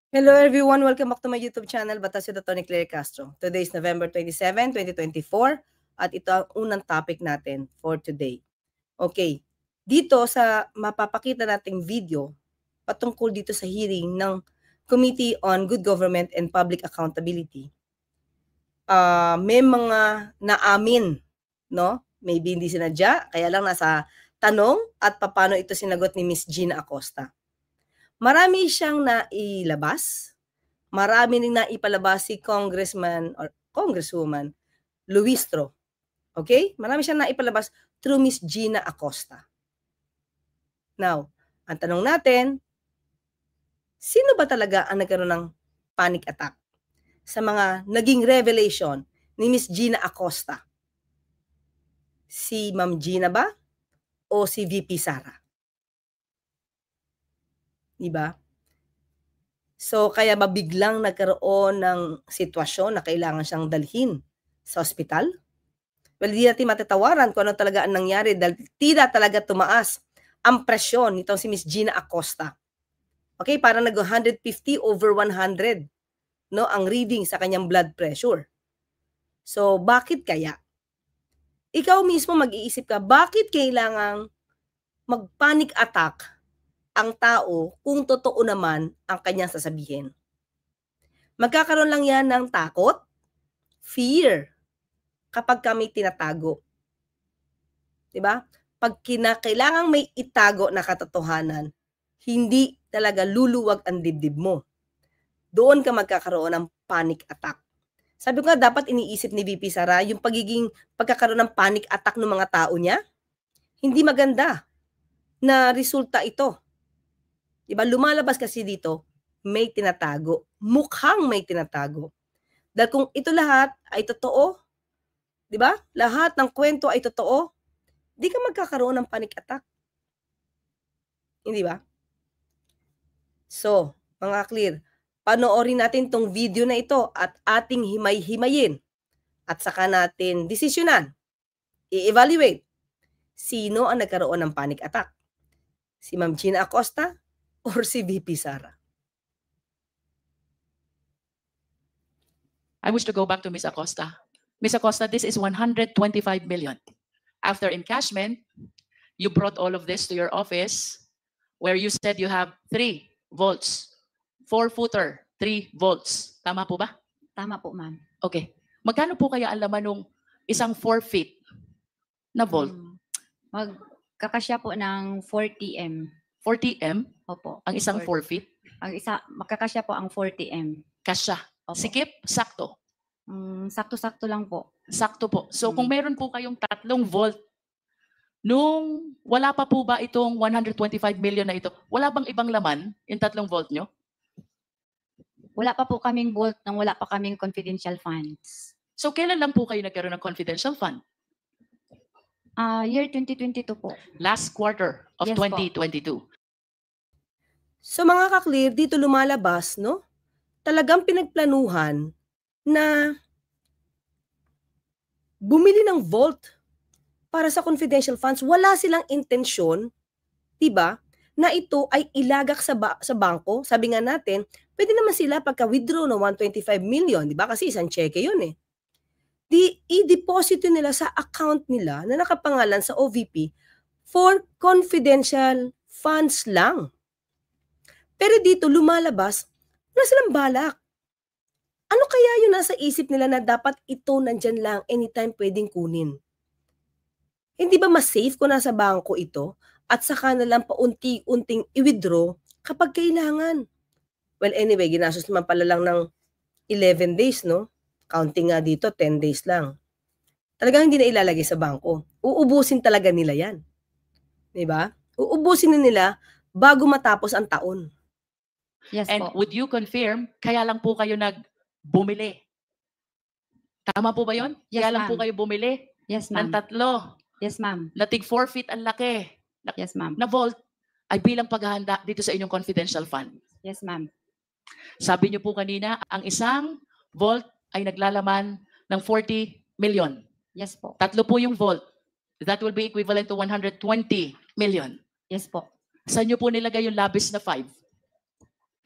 Hello everyone, welcome back to my YouTube channel, Batas with Tony Claire Castro. Today is November 27, 2024 at ito ang unang topic natin for today. Okay, dito sa mapapakita nating video patungkol dito sa hearing ng Committee on Good Government and Public Accountability. May mga naamin, no? Maybe hindi sinadya, kaya lang nasa tanong at paano ito sinagot ni Miss Gina Acosta. Marami siyang nailabas. Marami ring naipalabas si Congressman or Congresswoman Luistro. Okay? Marami siyang naipalabas through Miss Gina Acosta. Now, ang tanong natin, sino ba talaga ang nagkaroon ng panic attack sa mga naging revelation ni Miss Gina Acosta? Si Ma'am Gina ba o si VP Sara? Diba? So, kaya ba biglang nagkaroon ng sitwasyon na kailangan siyang dalhin sa ospital? Well, hindi natin matatawaran kung ano talaga ang nangyari dahil tila talaga tumaas ang presyon nitong si Miss Gina Acosta. Okay, parang nag-150 over 100, no, ang reading sa kanyang blood pressure. So, bakit kaya? Ikaw mismo mag-iisip ka, bakit kailangang mag-panic attack ang tao kung totoo naman ang kanyang sasabihin? Magkakaroon lang yan ng takot, fear, kapag kami tinatago. Diba? Pag kailangang may itago na katotohanan, hindi talaga luluwag ang dibdib mo. Doon ka magkakaroon ng panic attack. Sabi ko nga, dapat iniisip ni VP Sara yung pagkakaroon ng panic attack ng mga tao niya. Hindi maganda na resulta ito. Diba? Lumalabas kasi dito, may tinatago. Mukhang may tinatago. Dahil kung ito lahat ay totoo, diba? Lahat ng kwento ay totoo, di ka magkakaroon ng panic attack. Hindi ba? So, mga clear, panoorin natin tong video na ito at ating himay-himayin at saka natin desisyonan, i-evaluate sino ang nagkaroon ng panic attack. Si Ma'am Gina Acosta or si VP Sara? I wish to go back to Ms. Acosta. Ms. Acosta, this is 125 million. After encashment, you brought all of this to your office where you said you have 3 volts, 4-footer, 3 volts. Tama po ba? Tama po, ma'am. Okay. Magkano po kaya ang laman nung isang 4 feet na volt? Magkakasya po ng 40M. 40M? Opo. Ang isang 4 feet? Ang isa, magkakasya po ang 40M. Kasya. Opo. Sikip, sakto. Sakto-sakto lang po. Sakto po. So kung meron po kayong 3 volt, nung wala pa po ba itong 125 million na ito, wala bang ibang laman yung 3 volt nyo? Wala pa po kaming volt nang wala pa kaming confidential funds. So kailan lang po kayo nagkaroon ng confidential fund? Year 2022 po. Last quarter of Yes po. 2022. So mga ka-clear, dito lumalabas, no? Talagang pinagplanuhan na bumili ng vault para sa confidential funds. Wala silang intensyon, diba, na ito ay ilagak sa bangko. Sabi nga natin, pwede naman sila pagka-withdraw ng 125 million, diba? Kasi isang cheque yun eh. I-deposit nila sa account nila na nakapangalan sa OVP for confidential funds lang. Pero dito lumalabas, wala silang balak. Ano kaya yung nasa isip nila na dapat ito nandyan lang, anytime pwedeng kunin? Hindi ba mas safe kung nasa bangko ito at saka na lang paunti-unting i-withdraw kapag kailangan? Well, anyway, ginastos naman pala lang ng 11 days, no? Counting nga dito, 10 days lang. Talagang hindi na ilalagay sa bangko. Uubusin talaga nila yan. Diba? Uubusin na nila bago matapos ang taon. Yes And po. would you confirm, kaya lang po kayo nagbumili? Tama po ba yun? Yes, Kaya lang po ma'am. kayo bumili Yes, ng ma'am. 3 Yes, ma'am. na tig 4 feet ang laki Yes, ma'am. na volt ay bilang paghahanda dito sa inyong confidential fund. Yes, ma'am. Sabi niyo po kanina, ang isang volt ay naglalaman ng 40 million. Yes po. 3 po yung volt. That will be equivalent to 120 million. Yes po. Saan niyo po nilagay yung labis na 5?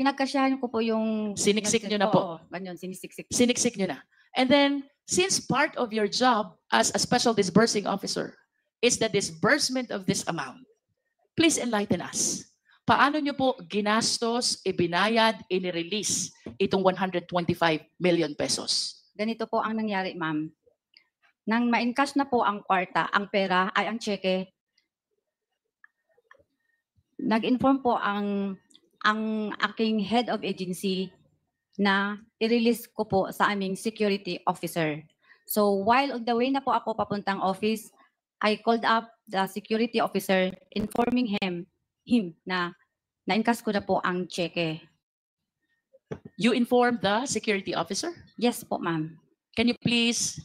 Pinagkasyahan ko po yung... Siniksik nyo na po. Oo, ganyan, sinisiksik. Siniksik nyo na. And then, since part of your job as a special disbursing officer is the disbursement of this amount, please enlighten us. Paano nyo po ginastos, ibinayad, inirelease itong 125 million pesos? Ganito po ang nangyari, ma'am. Nang ma-encash na po ang kwarta, ang pera ay ang cheque, nag-inform po ang aking head of agency na i-release ko po sa aming security officer. So while on the way na po ako papuntang office, I called up the security officer informing him na na-encash ko na po ang cheque. You informed the security officer? Yes po, ma'am. Can you please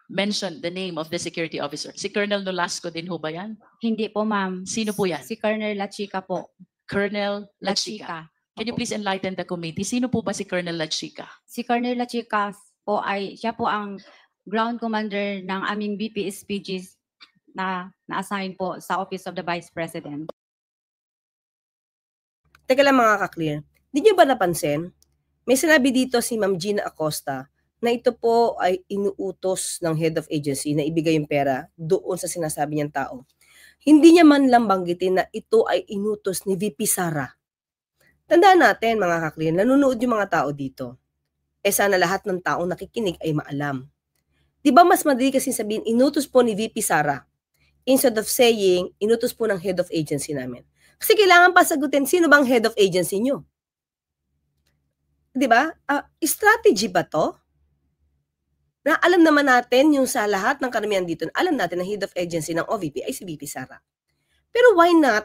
mention the name of the security officer? Si Colonel Nolasco din ho ba yan? Hindi po, ma'am. Sino po yan? Si Colonel Lachica po. Colonel Lachica. Can you please enlighten the committee? Sino po ba si Colonel Lachica? Si Colonel Lachica po siya po ang ground commander ng aming BPSPGs na na-assign po sa Office of the Vice President. Teka lang mga ka-clear, di nyo ba napansin? May sinabi dito si Ma'am Gina Acosta na ito po ay inuutos ng head of agency na ibigay yung pera doon sa sinasabi niyang tao. Hindi niya man lang banggitin na ito ay inutos ni VP Sara. Tandaan natin mga ka-clear, nanonood yung mga tao dito. Sana lahat ng taong nakikinig ay maalam. Di ba mas madali kasi sabihin, inutos po ni VP Sara instead of saying, inutos po ng head of agency namin. Kasi kailangan pa sagutin, sino bang head of agency nyo? Di ba? Strategy ba to? Na alam naman natin yung sa lahat ng karamihan dito, alam natin na head of agency ng OVP ay si VP Sara. Pero why not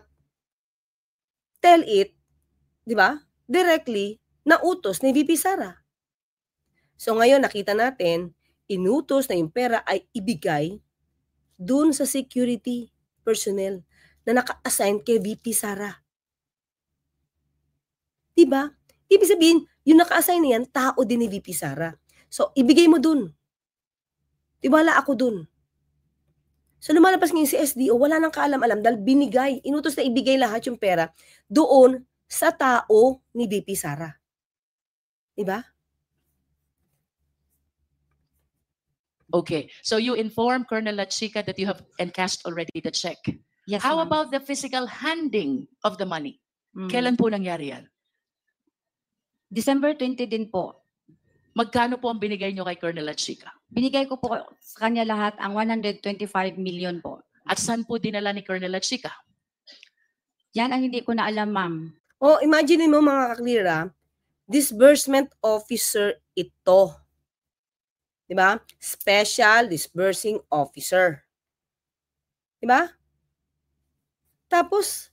tell it, di ba, directly na utos ni VP Sara? So ngayon nakita natin, inutos na yung pera ay ibigay dun sa security personnel na naka-assign kay VP Sara. Diba? Ibig sabihin, yung naka-assign na yan, tao din ni VP Sara. So, ibigay mo dun. Tiwala ako dun. So, lumalabas ngayon si SDO, wala nang kaalam-alam dahil binigay, inutos na ibigay lahat yung pera doon sa tao ni VP Sara. Diba? Okay. So, you informed Colonel Lachica that you have encashed already the check. Yes, How ma'am. about the physical handing of the money? Mm. Kailan po nangyari yan? December 20 din po. Magkano po ang binigay nyo kay Colonel Lachica? Binigay ko po sa kanya lahat ang 125 million po. At saan po dinala ni Colonel Lachica? Yan ang hindi ko na alam, ma'am. O, imagine mo mga ka-clear, disbursement officer ito. Diba? Special disbursing officer. Diba? Tapos,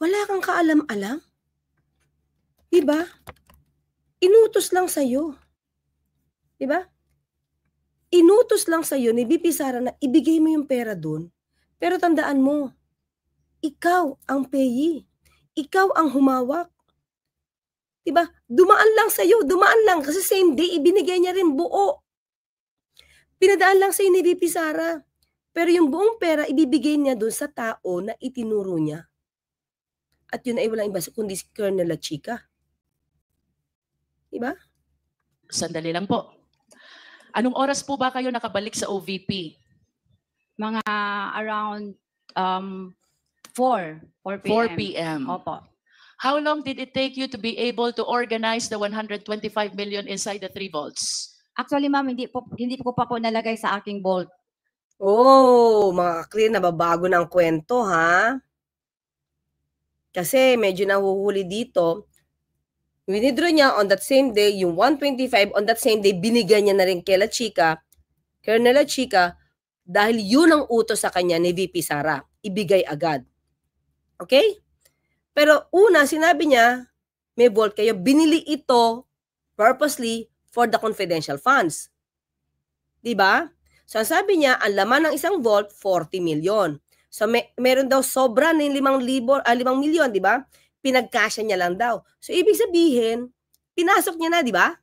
wala kang kaalam-alam. Diba? Inutos lang sa'yo. Diba? Inutos lang sa'yo ni VP Sara na ibigay mo yung pera dun. Pero tandaan mo, ikaw ang payee. Ikaw ang humawak. Diba? Dumaan lang sa'yo. Dumaan lang. Kasi same day, ibinigay niya rin buo. Pinadaan lang sa'yo ni VP Sara. Pero yung buong pera, ibibigay niya doon sa tao na itinuro niya. At yun ay walang iba kundi si Colonel Lachica. Diba? Sandali lang po. Anong oras po ba kayo nakabalik sa OVP? Mga around 4 p.m. 4 p.m. Opo. How long did it take you to be able to organize the 125 million inside the 3 vaults? Actually, ma'am, hindi ko pa po nalagay sa aking vault. Oh, mga ka-clear, nababago ng kwento, ha? Kasi medyo nahuhuli dito. Winidraw niya on that same day, yung 125 on that same day, binigay niya na rin kay Lachica, Colonel Lachica, dahil yun ang utos sa kanya ni VP Sara. Ibigay agad. Okay? Pero una, sinabi niya, may vault kayo, binili ito purposely for the confidential funds. Diba? So, sabi niya, ang laman ng isang vault, 40 million. So, meron daw sobra ng 5 milyon, di ba? Pinagkasya niya lang daw. So, ibig sabihin, pinasok niya na, di ba?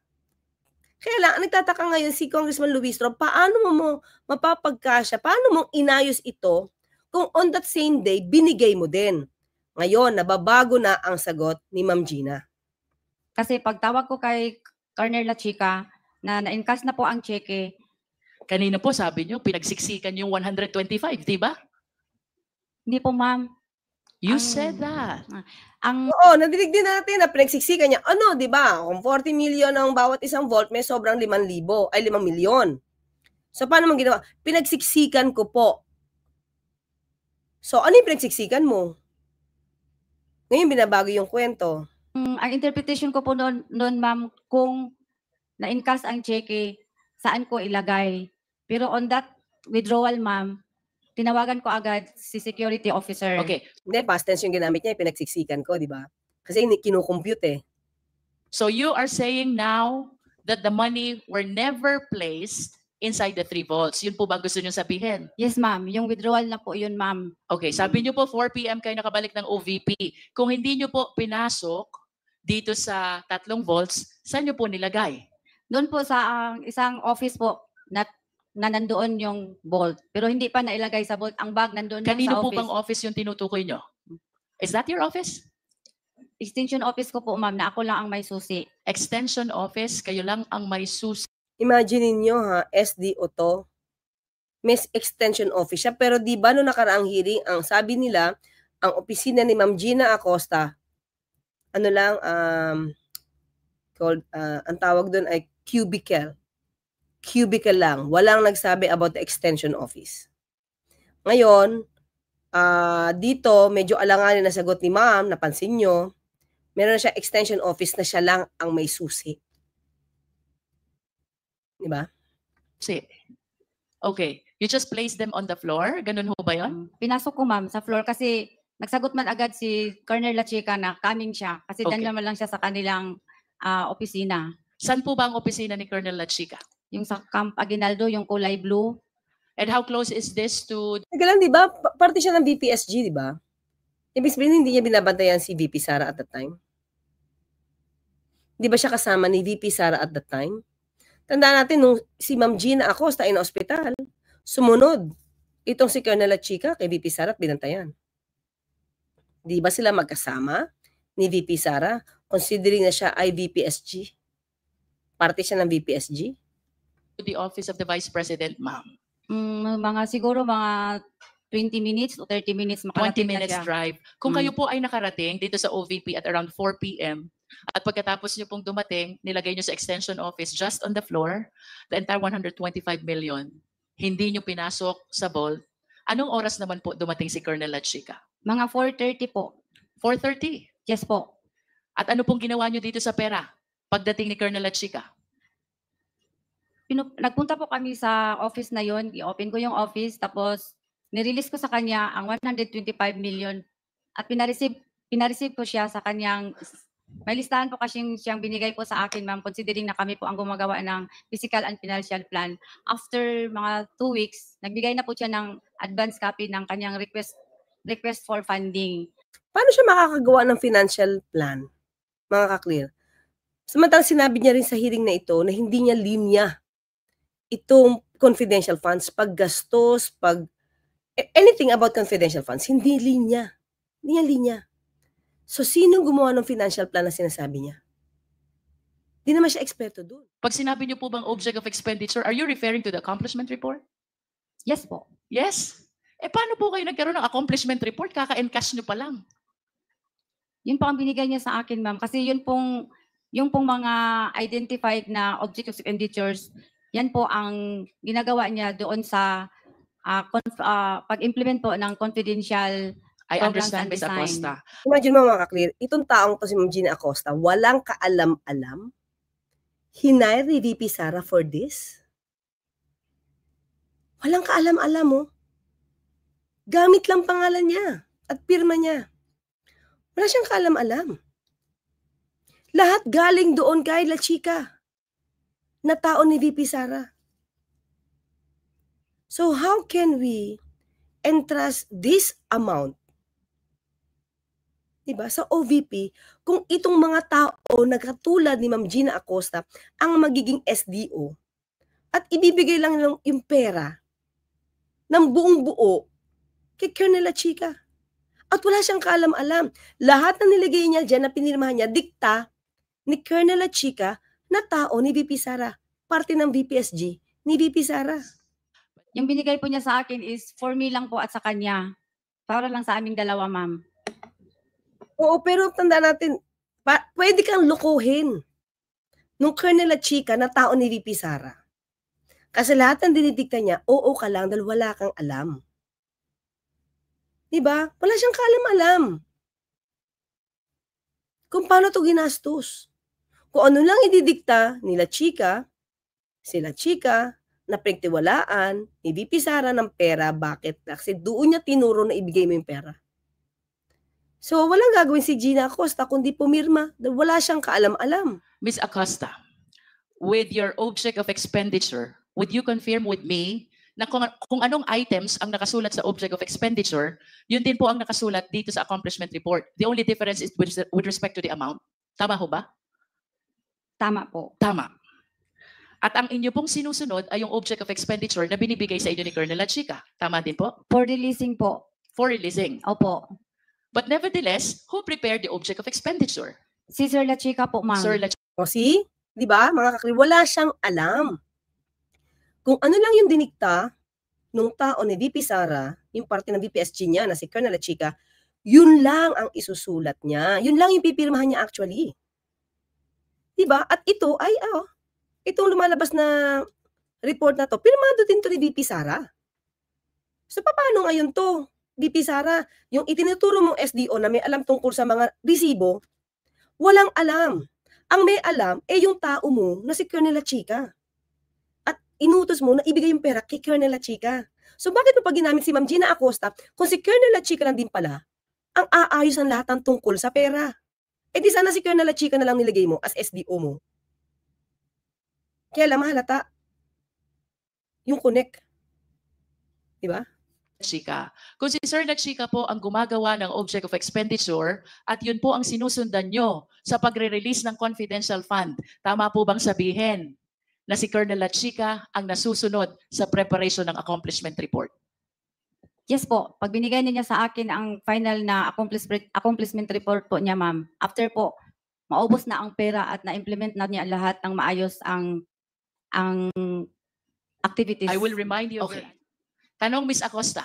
Kaya lang, nagtataka ngayon si Congressman Luistro, paano mo mapapagkasya, paano mo inayos ito kung on that same day, binigay mo din? Ngayon, nababago na ang sagot ni Ma'am Gina. Kasi pagtawag ko kay Colonel La Chica na na-encash na po ang cheque, Kanina po sabi niyo, pinagsiksikan yung 125, di ba? hindi po ma'am. You Ang- said that. Ang Oo, nadinig din natin na pinagsiksikan niya. Ano, di ba? Kung 40 million ang bawat isang vault, may sobrang 5,000, ay 5 milyon. So, paano man ginawa? Pinagsiksikan ko po. So, ano yung pinagsiksikan mo? Ngayon, binabago yung kwento. ang interpretation ko po noon ma'am, kung na-encash ang cheque, saan ko ilagay. Pero on that withdrawal ma'am, tinawagan ko agad si security officer. Okay, Hindi, past tense yung ginamit niya, pinagsiksikan ko, di ba? Kasi kinukompute eh. so you are saying now that the money were never placed inside the 3 vaults. Yun po ba gusto niyo sabihin? Yes ma'am, yung withdrawal na po yun ma'am. Okay, sabi niyo po 4 p.m. kayo nakabalik ng OVP. Kung hindi niyo po pinasok dito sa 3 vaults, saan niyo po nilagay? Doon po sa isang office po na nandoon yung vault. Pero hindi pa nailagay sa vault. Ang bag nandoon lang Kanino sa po office. bang office yung tinutukoy niyo? Is that your office? Extension office ko po ma'am, na ako lang ang may susi. Extension office, kayo lang ang may susi. Imagine niyo ha, SDO to. May extension office siya. Pero di ba no nakaraang hearing, ang sabi nila, ang opisina ni Ma'am Gina Acosta, ano lang, ang tawag doon ay cubicle. Cubicle lang. Walang nagsabi about the extension office. Ngayon, dito, medyo alanganin na sagot ni Ma'am, napansin nyo, meron na siya extension office na siya lang ang may susi. Diba? Okay, you just place them on the floor? Ganun ho ba yun? Pinasok ko ma'am sa floor kasi nagsagot man agad si Colonel La Chica na coming siya. Kasi Okay. dan naman lang siya sa kanilang opisina. Saan po ba ang opisina ni Colonel La Chica? Yung sa Camp Aguinaldo, yung kulay blue. And how close is this to... Teka lang, di ba? Parte siya ng VPSG, di ba? Ibig sabihin, hindi niya binabantayan si VP Sara at that time? Di ba siya kasama ni VP Sara at that time? Tandaan natin, nung si Ma'am Gina Acosta in ospital, sumunod itong si Colonel La Chica kay VP Sara at binantayan. Di ba sila magkasama ni VP Sara, considering na siya ay VPSG? Parte siya ng VPSG? the office of the Vice President, ma'am? Siguro mga 20 minutes o 30 minutes 20 makarating na minutes siya. drive. Kung kayo po ay nakarating dito sa OVP at around 4 p.m. at pagkatapos niyo pong dumating, nilagay niyo sa extension office just on the floor, the entire 125 million, hindi niyo pinasok sa vault, anong oras naman po dumating si Colonel La Chica? Mga 4:30 po. 4:30. Yes po. At ano pong ginawa niyo dito sa pera pagdating ni Colonel La Chica? Nagpunta po kami sa office na yon, i-open ko yung office, tapos nirelease ko sa kanya ang 125 million at pinareceive ko siya sa kanyang, may listahan po kasi siyang binigay po sa akin ma'am, considering na kami po ang gumagawa ng physical and financial plan. After mga 2 weeks, nagbigay na po siya ng advance copy ng kanyang request for funding. Paano siya makakagawa ng financial plan? Mga ka-clear. Samantalang sinabi niya rin sa hearing na ito na hindi niya linya itong confidential funds, paggastos, anything about confidential funds, hindi linya. Hindi niya linya. So, sino gumawa ng financial plan na sinasabi niya? Hindi naman siya eksperto doon. Pag sinabi niyo po bang object of expenditure, are you referring to the accomplishment report? Yes po. Yes. Paano po kayo nagkaroon ng accomplishment report? Kaka-encash niyo pa lang. Yun po ang binigay niya sa akin ma'am, kasi yung pong mga identified na object of expenditures, yan po ang ginagawa niya doon sa pag-implement po ng confidential I programs understand, and Ms. design. Acosta. Imagine mo mga ka-clear, itong taong to si Ma'am Gina Acosta, walang kaalam-alam, hinire ni VP Sara for this? Walang kaalam-alam mo. Gamit lang pangalan niya at pirma niya. Wala siyang kaalam-alam. Lahat galing doon kay La Chica na tao ni VP Sara. So how can we entrust this amount, diba, sa OVP kung itong mga tao na katulad ni Ma'am Gina Acosta ang magiging SDO at ibibigay lang yung pera ng buong buo kay Colonel La Chica. At wala siyang kaalam-alam. Lahat ng nilagay niya dyan na pinirmahan niya, dikta ni Colonel Lachica na tao ni VP Sara. Parte ng VPSG ni VP Sara. Yung binigay po niya sa akin is for me lang po at sa kanya. Para lang sa aming dalawa, ma'am. Oo, pero tandaan natin, pwede kang lukuhin nung Colonel Lachica na tao ni VP Sara. Kasi lahat ng dinidikta niya, oo ka lang dahil wala kang alam. Diba? Wala siyang kaalam-alam kung paano to ginastos. Kung ano lang ididikta ni Lachica, sila Chica, na pinagtiwalaan ni VP Sara ng pera. Bakit? Kasi doon niya tinuro na ibigay mo yung pera. So, walang gagawin si Gina Acosta kundi pumirma dahil wala siyang kaalam-alam. Ms. Acosta, with your object of expenditure, would you confirm with me na kung anong items ang nakasulat sa object of expenditure, yun din po ang nakasulat dito sa accomplishment report. The only difference is with respect to the amount. Tama ho ba? Tama po. Tama. At ang inyo pong sinusunod ay yung object of expenditure na binibigay sa inyo ni Colonel Lachica. Tama din po? For releasing po. For releasing. Opo. But nevertheless, who prepared the object of expenditure? Si Sir Lachica po, ma'am. Sir Lachica. O see? Di ba? Mga kakri, wala siyang alam. Kung ano lang yung dinikta nung tao ni VP Sara, yung parte ng VPSG niya na si Colonel Lachica, yun lang ang isusulat niya. Yun lang yung pipirmahan niya actually. Di ba? At ito ay, itong lumalabas na report na to, pirmado din to ni VP Sara. So, paano ngayon to? VP Sara, yung itinuturo mong SDO na may alam tungkol sa mga resibo, walang alam. Ang may alam, yung tao mo na si Colonel Lachica. At inutos mo na ibigay yung pera kay Colonel Lachica. So, bakit mo pa ginamit si Ma'am Gina Acosta kung si Colonel Lachica lang din pala ang aayos ng lahat ng tungkol sa pera? Di sana si Colonel Lachica na lang nilagay mo as SDO mo. Kaya lang mahalata yung connect. Diba? Lachica. Kung si Sir Lachica po ang gumagawa ng object of expenditure at yun po ang sinusundan nyo sa pagre-release ng confidential fund, tama po bang sabihin na si Colonel Lachica ang nasusunod sa preparation ng accomplishment report? Yes po. Pag binigay niya sa akin ang final na accomplishment report po niya, ma'am, after po, maubos na ang pera at na-implement na niya lahat ng maayos ang activities. I will remind you of it. Tanong, Ms. Acosta,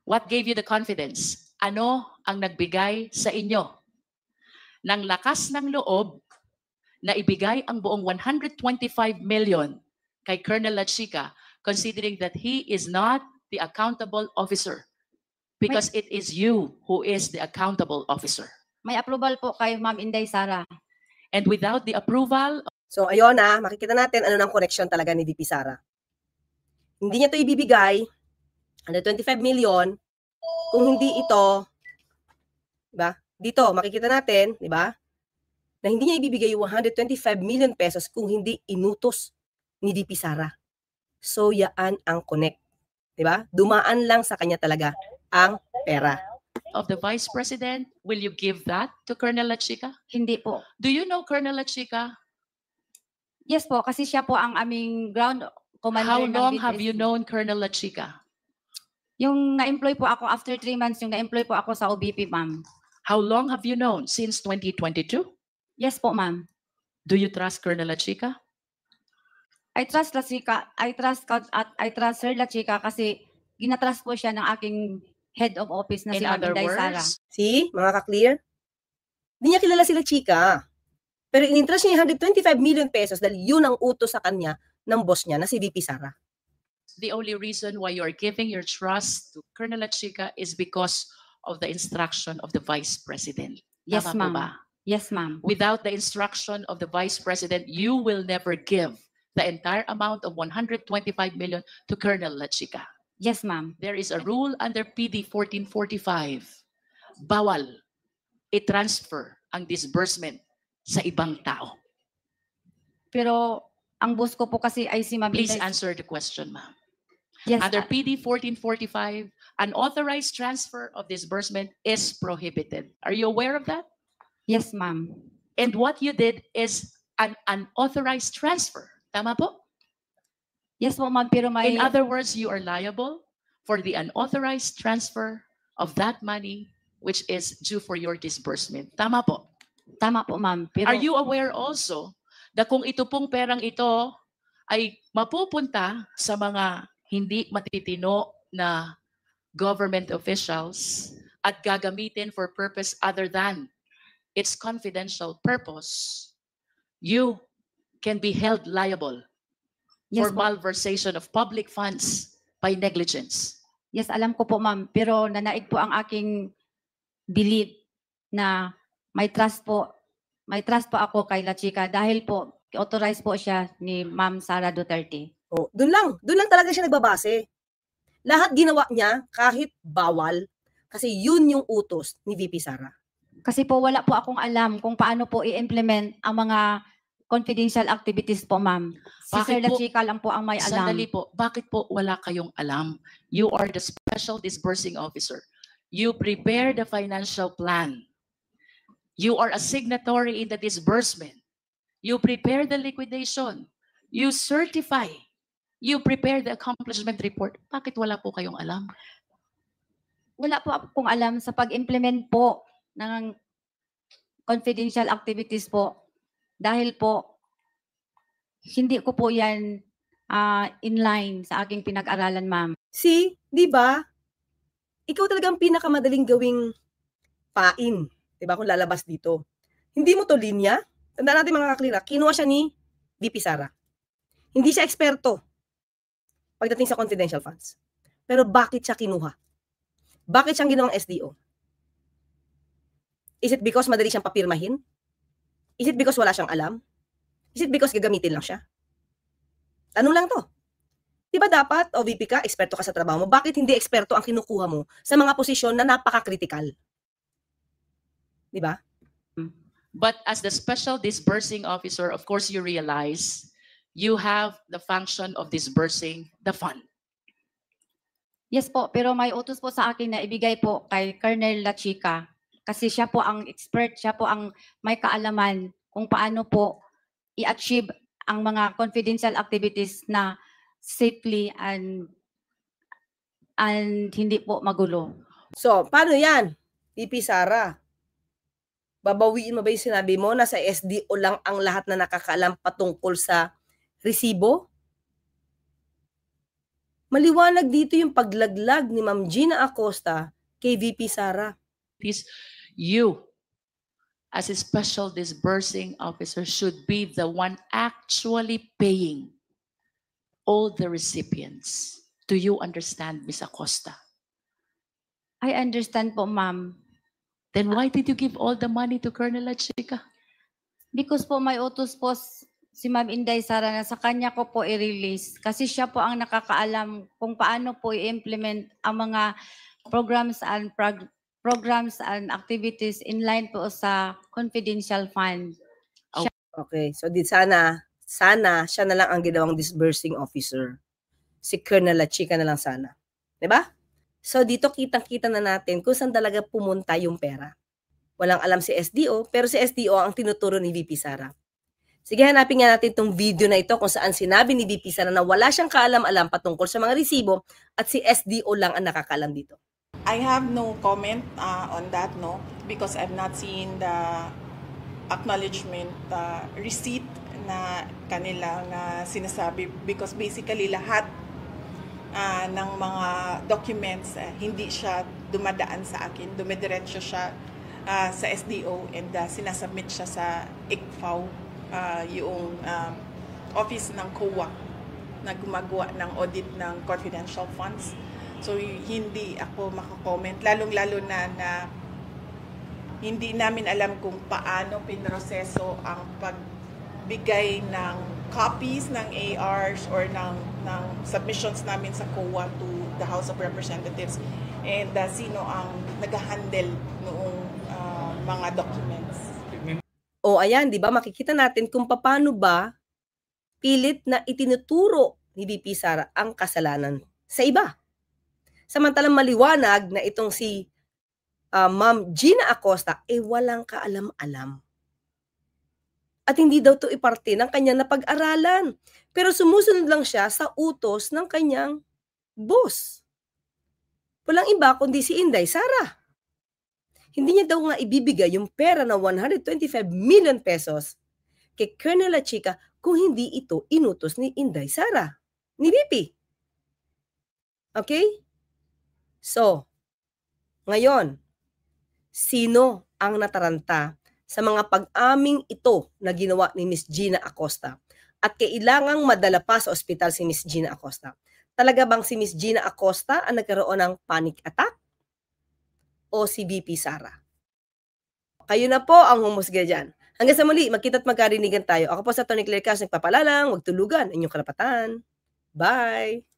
what gave you the confidence? Ano ang nagbigay sa inyo ng lakas ng loob na ibigay ang buong 125 million kay Colonel Lachica, considering that he is not the accountable officer because it is you who is the accountable officer. May approval po kay Ma'am Inday Sara. And without the approval, so ayun makikita natin ano ng correction talaga ni VP Sara. Hindi niya to ibibigay, 125 million, kung hindi ito, diba? Dito, makikita natin, diba? Na hindi niya ibibigay yung 125 million pesos kung hindi inutos ni VP Sara. So, yaan ang connect. Diba? Dumaan lang sa kanya talaga ang pera. of the Vice President, will you give that to Colonel Lachica? Hindi po. Do you know Colonel Lachica? Yes po, kasi siya po ang aming ground commander How ng long have you BTSC. known Colonel Lachica? Yung na-employ po ako after 3 months, yung na-employ po ako sa OBP, ma'am. How long have you known? Since 2022? Yes po, ma'am. Do you trust Colonel Lachica? I trust Sir Lachica kasi ginatrust po siya ng aking head of office na In si Ma'am other Inday Sara. words, See, mga ka-clear? Hindi niya kilala sila Chika. Pero in-interest niya yung 125 million pesos dahil yun ang utos sa kanya ng boss niya na si VP Sara. the only reason why you are giving your trust to Colonel Lachica is because of the instruction of the Vice President. Yes, Tama po ma'am. ba? Yes, ma'am. Without the instruction of the Vice President, you will never give the entire amount of 125 million to Colonel Lachica. Yes, ma'am. There is a rule under PD 1445. Bawal i-transfer ang disbursement sa ibang tao. Pero ang boss ko po kasi ay si Ma'am Please Inday. answer the question, ma'am. Yes, Under PD 1445, unauthorized transfer of disbursement is prohibited. Are you aware of that? yes, ma'am. And what you did is an unauthorized transfer. Tama po? Yes po, ma'am. Pero may... In other words, you are liable for the unauthorized transfer of that money which is due for your disbursement. Tama po? Tama po, ma'am. Pero Are you aware also na kung ito pong perang ito ay mapupunta sa mga hindi matitino na government officials at gagamitin for purpose other than its confidential purpose, you can be held liable yes for po. malversation of public funds by negligence. Yes, alam ko po, ma'am. Pero nanaig po ang aking belief na may trust po ako kay La Chica dahil po authorized po siya ni Ma'am Sara Duterte. Oh, doon lang talaga siya nagbabase. Lahat ginawa niya kahit bawal kasi yun yung utos ni VP Sara. Kasi po wala po akong alam kung paano po i-implement ang mga confidential activities po, ma'am. Si Bakit Sir La po- Chica lang po ang may alam. Sandali po, bakit po wala kayong alam? You are the special disbursing officer. You prepare the financial plan. You are a signatory in the disbursement. You prepare the liquidation. You certify. You prepare the accomplishment report. Bakit wala po kayong alam? Wala po akong alam sa pag-implement po ng confidential activities po. Dahil po, hindi ko po yan inline sa aking pinag-aralan, ma'am. See, di ba? Ikaw talagang pinakamadaling gawing pain, di ba, kung lalabas dito. Hindi mo to linya. Tandaan natin mga kaklira, kinuha siya ni VP Sara. Hindi siya eksperto pagdating sa confidential funds. Pero bakit siya kinuha? Bakit siyang ginawang SDO? Is it because madali siyang papirmahin? Is it because wala siyang alam? Is it because gagamitin lang siya? Tanong lang to. Di ba dapat, o VP ka, eksperto ka sa trabaho mo, bakit hindi eksperto ang kinukuha mo sa mga posisyon na napaka-critical? Di ba? But as the special disbursing officer, of course, you realize you have the function of disbursing the fund. Yes po, pero may utos po sa akin na ibigay po kay Colonel La Chica. Kasi siya po ang expert, siya po ang may kaalaman kung paano po i-achieve ang mga confidential activities na safely and hindi po magulo. So, paano yan? VP Sara, babawiin mo ba yung sinabi mo na sa SDO lang ang lahat na nakakaalam patungkol sa resibo? Maliwanag dito yung paglaglag ni Ma'am Gina Acosta kay VP Sara. Please, you, as a special disbursing officer, should be the one actually paying all the recipients. Do you understand, Ms. Acosta? I understand po, ma'am. Then why did you give all the money to Colonel La Chica? Because po may utos po si Ma'am Inday Sara na sa kanya ko po i-release. Kasi siya po ang nakakaalam kung paano po i-implement ang mga programs and activities in line po sa confidential fund. Okay, so sana siya na lang ang ginawang disbursing officer. Si Colonel La Chica na lang sana. 'Di ba? So dito kitang-kita na natin kung saan talaga pumunta yung pera. Walang alam si SDO, pero si SDO ang tinuturo ni VP Sara. Sige, hanapin nga natin itong video na ito kung saan sinabi ni VP Sara na wala siyang kaalam-alam patungkol sa mga resibo at si SDO lang ang nakakaalam dito. I have no comment on that, no, because I've not seen the acknowledgement receipt na kanilang sinasabi, because basically lahat ng mga documents hindi siya dumadaan sa akin, dumidiretso siya sa SDO and sinasubmit siya sa ICFAO, yung office ng COA na gumagawa ng audit ng confidential funds. So hindi ako makakomment, lalong-lalo na hindi namin alam kung paano pinroseso ang pagbigay ng copies ng ARs or ng submissions namin sa COA to the House of Representatives, and sino ang nag-handle noong mga documents. O ayan, di ba, makikita natin kung paano ba pilit na itinuturo ni VP Sara ang kasalanan sa iba. Samantalang maliwanag na itong si Ma'am Gina Acosta walang kaalam-alam. At hindi daw ito iparte ng kanyang napag-aralan. Pero sumusunod lang siya sa utos ng kanyang boss. Walang iba kundi si Inday Sara. Hindi niya daw nga ibibigay yung pera na 125 million pesos kay Colonel La Chica kung hindi ito inutos ni Inday Sara, ni VP. Okay? So, ngayon, sino ang nataranta sa mga pag-aming ito na ginawa ni Miss Gina Acosta at kailangang madala pa sa ospital si Miss Gina Acosta? Talaga bang si Miss Gina Acosta ang nagkaroon ng panic attack? O si VP Sara? Kayo na po ang humusga dyan. Hanggang sa muli, magkita't magkarinigan tayo. Ako po sa Atty. Claire Cas, nagpapalalang, huwag tulugan, inyong karapatan. Bye!